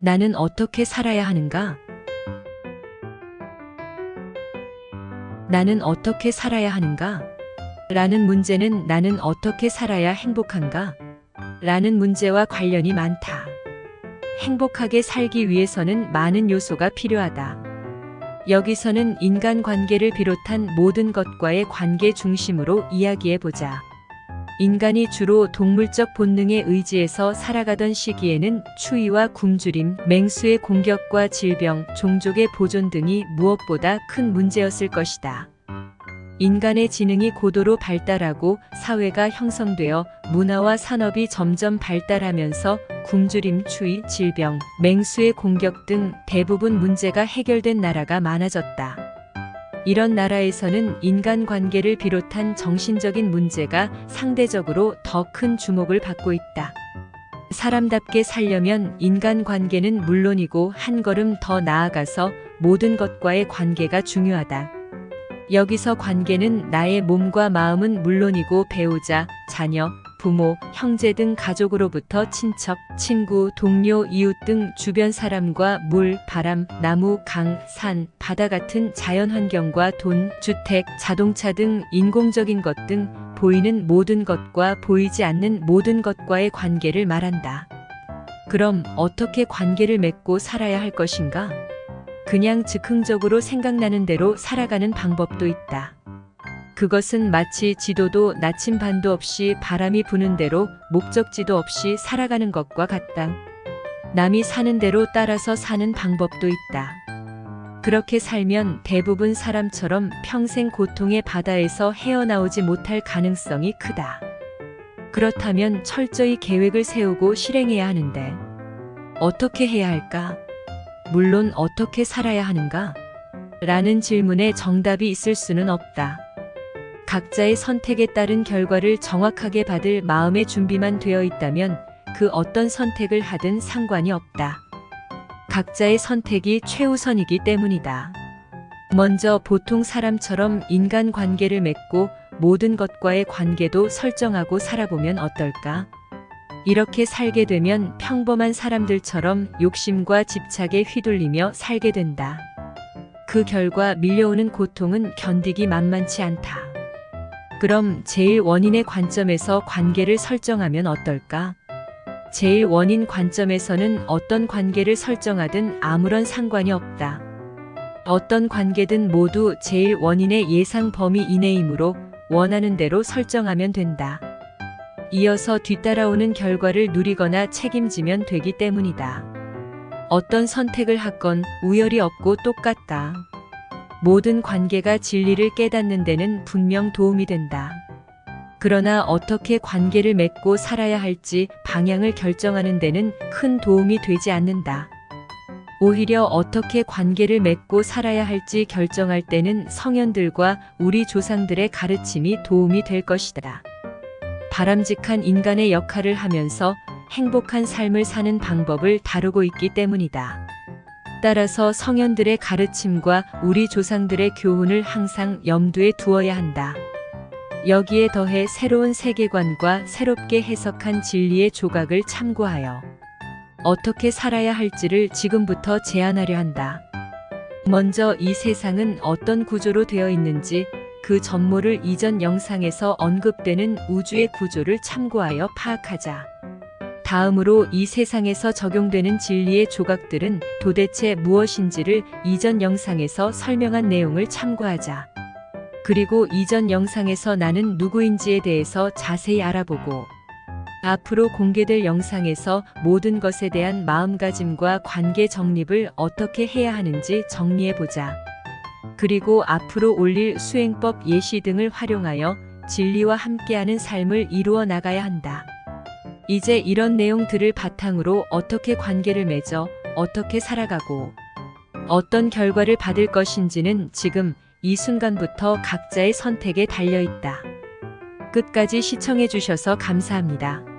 나는 어떻게 살아야 하는가? 나는 어떻게 살아야 하는가? 라는 문제는 나는 어떻게 살아야 행복한가? 라는 문제와 관련이 많다. 행복하게 살기 위해서는 많은 요소가 필요하다. 여기서는 인간관계를 비롯한 모든 것과의 관계 중심으로 이야기해보자. 인간이 주로 동물적 본능에 의지해서 살아가던 시기에는 추위와 굶주림, 맹수의 공격과 질병, 종족의 보존 등이 무엇보다 큰 문제였을 것이다. 인간의 지능이 고도로 발달하고 사회가 형성되어 문화와 산업이 점점 발달하면서 굶주림, 추위, 질병, 맹수의 공격 등 대부분 문제가 해결된 나라가 많아졌다. 이런 나라에서는 인간관계를 비롯한 정신적인 문제가 상대적으로 더 큰 주목을 받고 있다. 사람답게 살려면 인간관계는 물론이고 한 걸음 더 나아가서 모든 것과의 관계가 중요하다. 여기서 관계는 나의 몸과 마음은 물론이고 배우자, 자녀, 부모, 형제 등 가족으로부터 친척, 친구, 동료, 이웃 등 주변 사람과 물, 바람, 나무, 강, 산, 바다 같은 자연환경과 돈, 주택, 자동차 등 인공적인 것 등 보이는 모든 것과 보이지 않는 모든 것과의 관계를 말한다. 그럼 어떻게 관계를 맺고 살아야 할 것인가? 그냥 즉흥적으로 생각나는 대로 살아가는 방법도 있다. 그것은 마치 지도도 나침반도 없이 바람이 부는 대로 목적지도 없이 살아가는 것과 같다. 남이 사는 대로 따라서 사는 방법도 있다. 그렇게 살면 대부분 사람처럼 평생 고통의 바다에서 헤어나오지 못할 가능성이 크다. 그렇다면 철저히 계획을 세우고 실행해야 하는데 어떻게 해야 할까? 물론 어떻게 살아야 하는가? 라는 질문에 정답이 있을 수는 없다. 각자의 선택에 따른 결과를 정확하게 받을 마음의 준비만 되어 있다면 그 어떤 선택을 하든 상관이 없다. 각자의 선택이 최우선이기 때문이다. 먼저 보통 사람처럼 인간관계를 맺고 모든 것과의 관계도 설정하고 살아보면 어떨까? 이렇게 살게 되면 평범한 사람들처럼 욕심과 집착에 휘둘리며 살게 된다. 그 결과 밀려오는 고통은 견디기 만만치 않다. 그럼 제일 원인의 관점에서 관계를 설정하면 어떨까? 제일 원인 관점에서는 어떤 관계를 설정하든 아무런 상관이 없다. 어떤 관계든 모두 제일 원인의 예상 범위 이내이므로 원하는 대로 설정하면 된다. 이어서 뒤따라오는 결과를 누리거나 책임지면 되기 때문이다. 어떤 선택을 하건 우열이 없고 똑같다. 모든 관계가 진리를 깨닫는 데는 분명 도움이 된다. 그러나 어떻게 관계를 맺고 살아야 할지 방향을 결정하는 데는 큰 도움이 되지 않는다. 오히려 어떻게 관계를 맺고 살아야 할지 결정할 때는 성현들과 우리 조상들의 가르침이 도움이 될 것이다. 바람직한 인간의 역할을 하면서 행복한 삶을 사는 방법을 다루고 있기 때문이다. 따라서 성현들의 가르침과 우리 조상들의 교훈을 항상 염두에 두어야 한다. 여기에 더해 새로운 세계관과 새롭게 해석한 진리의 조각을 참고하여 어떻게 살아야 할지를 지금부터 제안하려 한다. 먼저 이 세상은 어떤 구조로 되어 있는지 그 전모를 이전 영상에서 언급되는 우주의 구조를 참고하여 파악하자. 다음으로 이 세상에서 적용되는 진리의 조각들은 도대체 무엇인지를 이전 영상에서 설명한 내용을 참고하자. 그리고 이전 영상에서 나는 누구인지에 대해서 자세히 알아보고 앞으로 공개될 영상에서 모든 것에 대한 마음가짐과 관계 정립을 어떻게 해야 하는지 정리해보자. 그리고 앞으로 올릴 수행법 예시 등을 활용하여 진리와 함께하는 삶을 이루어 나가야 한다. 이제 이런 내용들을 바탕으로 어떻게 관계를 맺어 어떻게 살아가고 어떤 결과를 받을 것인지는 지금 이 순간부터 각자의 선택에 달려 있다. 끝까지 시청해 주셔서 감사합니다.